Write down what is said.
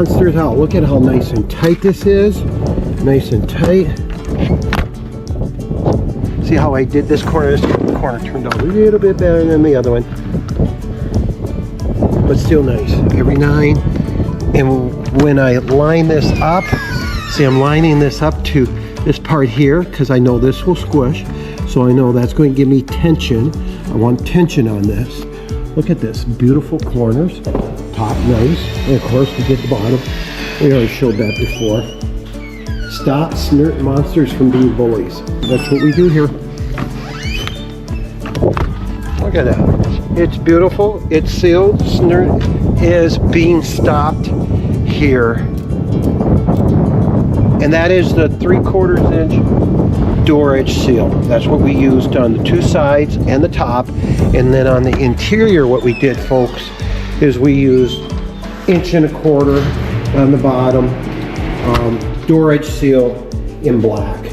monsters out. Look at how nice and tight this is. Nice and tight. See how I did this corner? This corner turned out a little bit better than the other one. But still nice. Every 9. And when I line this up, see, I'm lining this up to this part here because I know this will squish. So I know that's going to give me tension. I want tension on this. Look at this. Beautiful corners. Top nice. And of course we get the bottom. We already showed that before. Stop Snirt monsters from being bullies. That's what we do here. Look at that. It's beautiful. It's sealed. Snirt is being stopped here. And that is the 3/4 inch DoorEdge seal. That's what we used on the 2 sides and the top. And then on the interior, what we did, folks, is we used 1.25 inch on the bottom. DoorEdge seal in black.